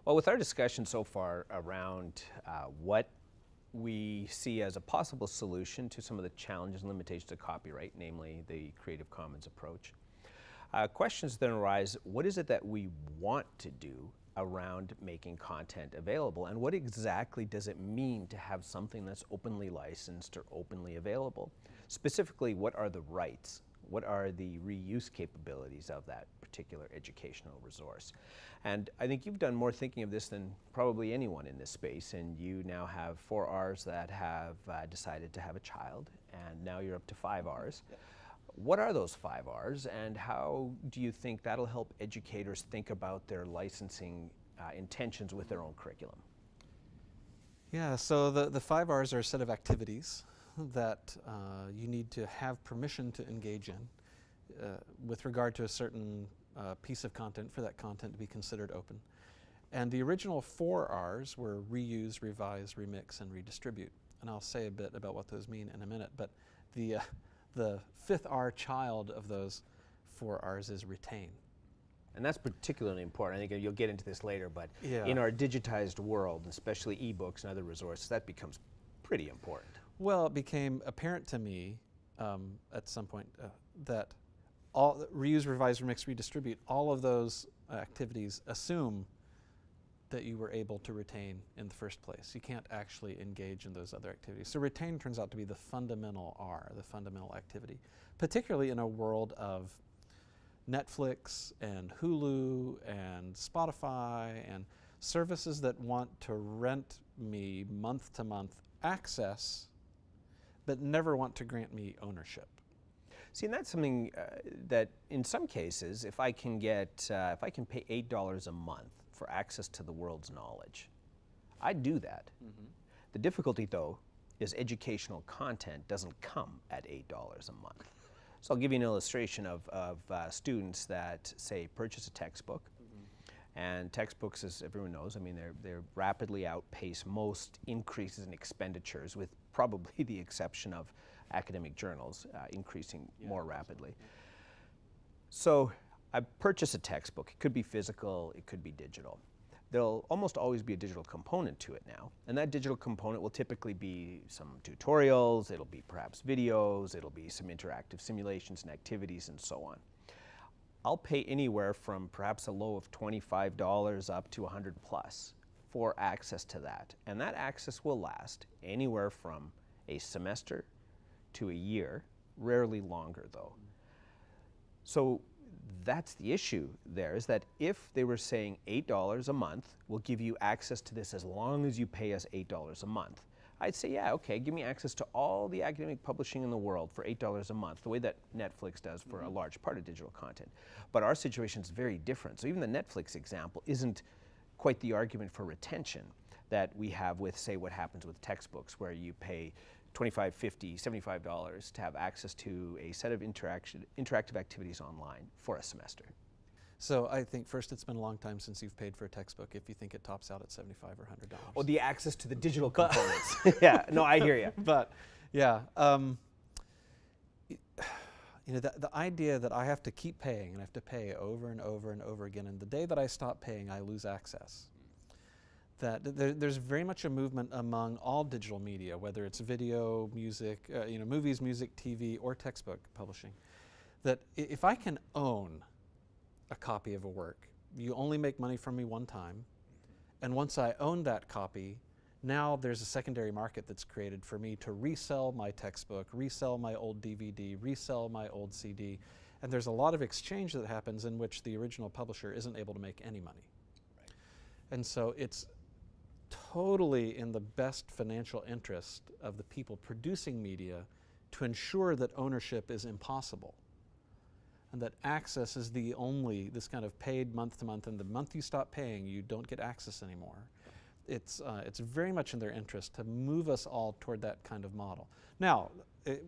Well, with our discussion so far around what we see as a possible solution to some of the challenges and limitations of copyright, namely the Creative Commons approach, questions then arise: what is it that we want to do around making content available, and what exactly does it mean to have something that's openly licensed or openly available? Specifically, what are the rights? What are the reuse capabilities of that particular educational resource? And I think you've done more thinking of this than probably anyone in this space, and you now have 4R's that have decided to have a child, and now you're up to 5R's. Yeah. What are those 5R's, and how do you think that'll help educators think about their licensing intentions with their own curriculum? Yeah, so the 5R's are a set of activities that you need to have permission to engage in with regard to a certain piece of content, for that content to be considered open. And the original 4R's were reuse, revise, remix, and redistribute. And I'll say a bit about what those mean in a minute, but the 5th R child of those 4R's is retain. And that's particularly important. I think you'll get into this later, but yeah. In our digitized world, especially ebooks and other resources, that becomes pretty important. Well, it became apparent to me at some point that all reuse, revise, remix, redistribute, all of those activities assume that you were able to retain in the first place. You can't actually engage in those other activities. So retain turns out to be the fundamental R, the fundamental activity, particularly in a world of Netflix and Hulu and Spotify and services that want to rent me month to month access but never want to grant me ownership. See, and that's something that in some cases, if I can pay $8 a month for access to the world's knowledge, I'd do that. Mm-hmm. The difficulty, though, is educational content doesn't come at $8 a month. So I'll give you an illustration of students that, say, purchase a textbook. Mm-hmm. And textbooks, as everyone knows, I mean, they're rapidly outpace most increases in expenditures, with probably the exception of academic journals increasing more rapidly. Yeah. So I purchase a textbook. It could be physical, it could be digital. There'll almost always be a digital component to it now, and that digital component will typically be some tutorials, it'll be perhaps videos, it'll be some interactive simulations and activities and so on. I'll pay anywhere from perhaps a low of $25 up to $100 plus for access to that, and that access will last anywhere from a semester to a year, rarely longer though. So that's the issue there, is that if they were saying $8 a month, we'll give you access to this as long as you pay us $8 a month, I'd say, yeah, okay, give me access to all the academic publishing in the world for $8 a month, the way that Netflix does for a large part of digital content. But our situation is very different. So even the Netflix example isn't quite the argument for retention that we have with, say, what happens with textbooks, where you pay $25, $50, $75 to have access to a set of interactive activities online for a semester. So I think first, it's been a long time since you've paid for a textbook if you think it tops out at $75 or $100. Oh, the access to the digital components. Yeah, no, I hear you. But yeah, you know, the idea that I have to keep paying and I have to pay over and over and over again, and the day that I stop paying, I lose access. That there's very much a movement among all digital media, whether it's video, music, movies, music, TV, or textbook publishing, that if I can own a copy of a work, you only make money from me one time, and once I own that copy, now there's a secondary market that's created for me to resell my textbook, resell my old DVD, resell my old CD, and there's a lot of exchange that happens in which the original publisher isn't able to make any money. Right. And so it's totally in the best financial interest of the people producing media to ensure that ownership is impossible, and that access is the only, this kind of paid month to month, and the month you stop paying, you don't get access anymore. It's very much in their interest to move us all toward that kind of model. Now,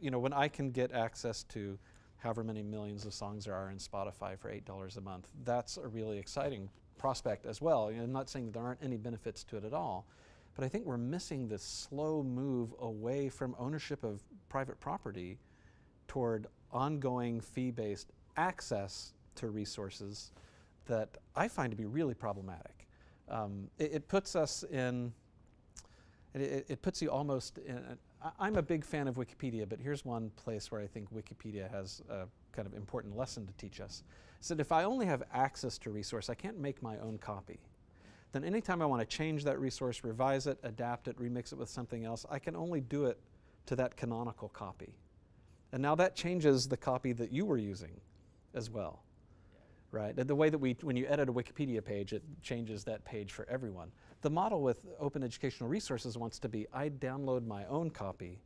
when I can get access to however many millions of songs there are in Spotify for $8 a month, that's a really exciting prospect as well. I'm not saying that there aren't any benefits to it at all, but I think we're missing this slow move away from ownership of private property toward ongoing fee-based access to resources that I find to be really problematic. It puts us in, it puts you almost in, I'm a big fan of Wikipedia, but here's one place where I think Wikipedia has a kind of important lesson to teach us. Is that if I only have access to a resource, I can't make my own copy. Then anytime I want to change that resource, revise it, adapt it, remix it with something else, I can only do it to that canonical copy. And now that changes the copy that you were using as well, right? The way that when you edit a Wikipedia page, it changes that page for everyone. The model with open educational resources wants to be, I download my own copy,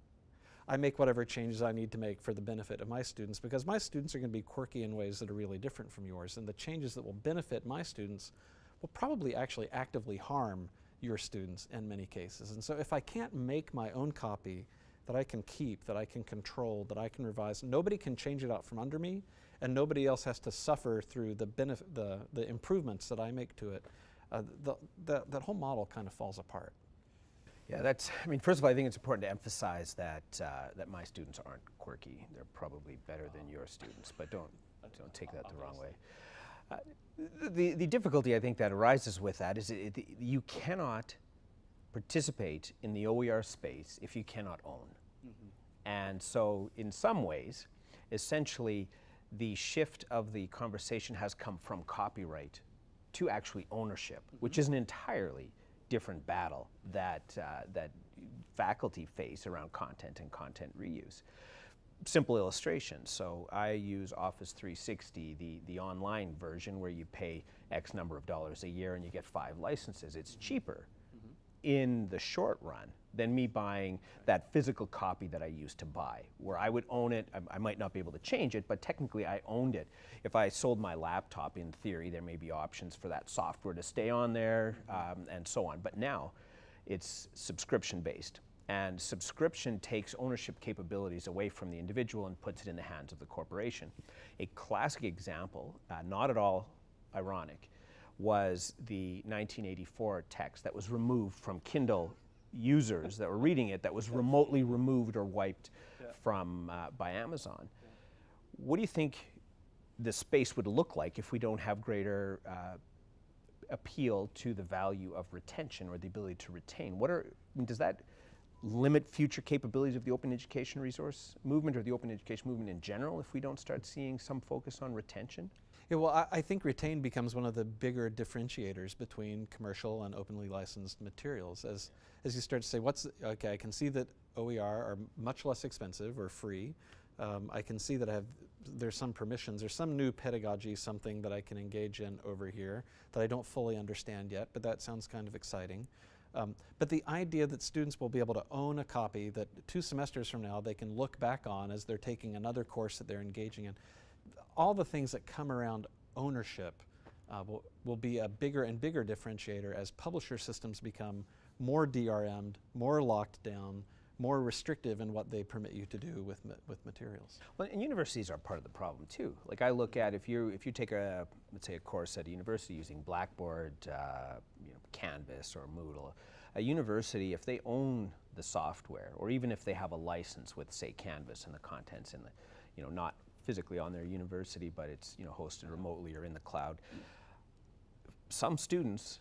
I make whatever changes I need to make for the benefit of my students, because my students are going to be quirky in ways that are really different from yours, and the changes that will benefit my students will probably actually actively harm your students in many cases. And so if I can't make my own copy that I can keep, that I can control, that I can revise, nobody can change it out from under me, and nobody else has to suffer through the improvements that I make to it, that whole model kind of falls apart. Yeah, I mean, first of all, I think it's important to emphasize that that my students aren't quirky. They're probably better than your students, but don't take that the wrong way. The difficulty I think that arises with that is you cannot participate in the OER space if you cannot own. And so in some ways, essentially, the shift of the conversation has come from copyright to actually ownership, which is an entirely different battle that faculty face around content and content reuse. Simple illustration. So I use Office 360, the online version where you pay X number of dollars a year and you get 5 licenses. It's cheaper in the short run than me buying that physical copy that I used to buy, where I would own it. I might not be able to change it, but technically I owned it. If I sold my laptop, in theory, there may be options for that software to stay on there, and so on. But now it's subscription-based. And subscription takes ownership capabilities away from the individual and puts it in the hands of the corporation. A classic example, not at all ironic, was the 1984 text that was removed from Kindle users that were reading it, that was remotely removed or wiped from by Amazon. What do you think the space would look like if we don't have greater appeal to the value of retention or the ability to retain? Does that limit future capabilities of the open education resource movement or the open education movement in general if we don't start seeing some focus on retention? Yeah, well, I think retain becomes one of the bigger differentiators between commercial and openly licensed materials. As you start to say, okay, I can see that OER are much less expensive or free. I can see that there's some permissions, there's some new pedagogy, something that I can engage in over here that I don't fully understand yet, but that sounds kind of exciting. But the idea that students will be able to own a copy that 2 semesters from now they can look back on as they're taking another course that they're engaging in, all the things that come around ownership will be a bigger and bigger differentiator as publisher systems become more DRM'd, more locked down, more restrictive in what they permit you to do with materials. Well, and universities are part of the problem too. Like I look at if you take let's say a course at a university using Blackboard, Canvas or Moodle, a university, if they own the software, or even if they have a license with, say, Canvas and the contents in the, not physically on their university, but it's hosted remotely or in the cloud. Some students,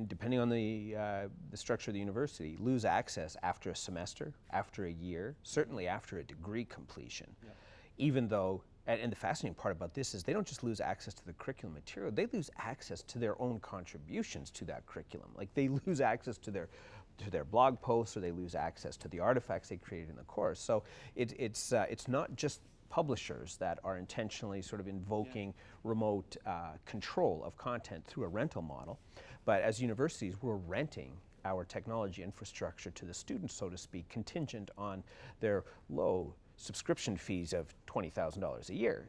depending on the structure of the university, lose access after a semester, after a year, certainly after a degree completion. Yeah. Even though, and the fascinating part about this is they don't just lose access to the curriculum material, they lose access to their own contributions to that curriculum. Like they lose access to their blog posts, or they lose access to the artifacts they created in the course. So it's not just publishers that are intentionally sort of invoking remote control of content through a rental model, but as universities, we're renting our technology infrastructure to the students, so to speak, contingent on their low subscription fees of $20,000 a year.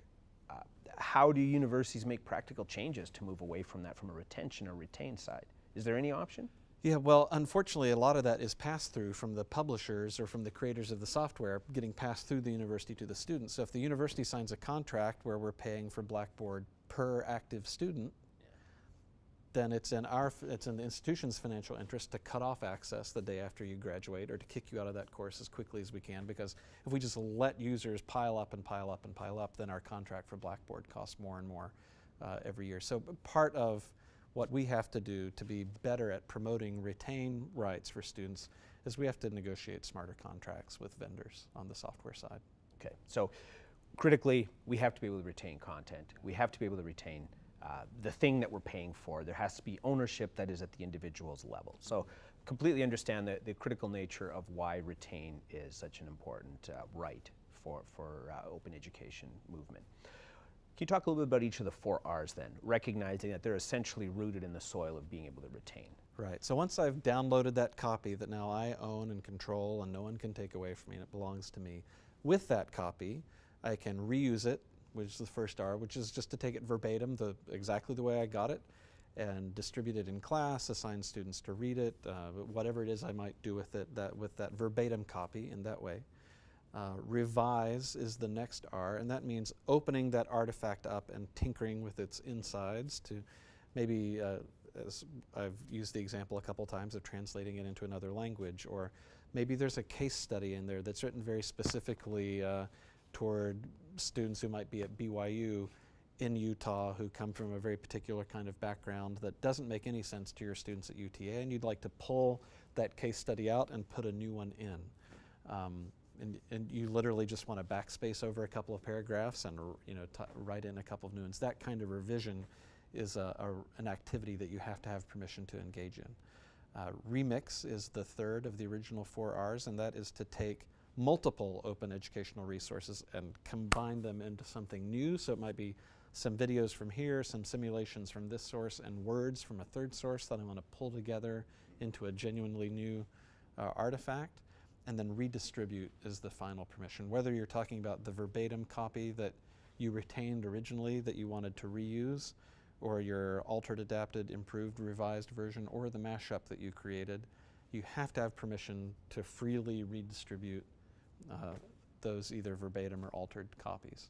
How do universities make practical changes to move away from that from a retention or retain side? Is there any option? Yeah, well, unfortunately, a lot of that is passed through from the publishers or from the creators of the software, getting passed through the university to the students. So if the university signs a contract where we're paying for Blackboard per active student, then it's in the institution's financial interest to cut off access the day after you graduate, or to kick you out of that course as quickly as we can, because if we just let users pile up and pile up and pile up, then our contract for Blackboard costs more and more every year. So part of What we have to do to be better at promoting retain rights for students is we have to negotiate smarter contracts with vendors on the software side. Okay, so critically, we have to be able to retain content. We have to be able to retain the thing that we're paying for. There has to be ownership that is at the individual's level. So completely understand the critical nature of why retain is such an important right for open education movement. Can you talk a little bit about each of the 4 R's then, recognizing that they're essentially rooted in the soil of being able to retain? Right, so once I've downloaded that copy that now I own and control and no one can take away from me and it belongs to me, with that copy I can reuse it, which is the first R, which is just to take it verbatim, exactly the way I got it, and distribute it in class, assign students to read it, whatever it is I might do with it, with that verbatim copy in that way. Revise is the next R, and that means opening that artifact up and tinkering with its insides to maybe, as I've used the example a couple times, of translating it into another language, or maybe there's a case study in there that's written very specifically toward students who might be at BYU in Utah who come from a very particular kind of background that doesn't make any sense to your students at UTA, and you'd like to pull that case study out and put a new one in. And you literally just want to backspace over a couple of paragraphs and write in a couple of new ones. That kind of revision is an activity that you have to have permission to engage in. Remix is the third of the original 4 R's, and that is to take multiple open educational resources and combine them into something new. So it might be some videos from here, some simulations from this source, and words from a third source that I want to pull together into a genuinely new artifact. And then redistribute is the final permission. Whether you're talking about the verbatim copy that you retained originally that you wanted to reuse, or your altered, adapted, improved, revised version, or the mashup that you created, you have to have permission to freely redistribute those either verbatim or altered copies.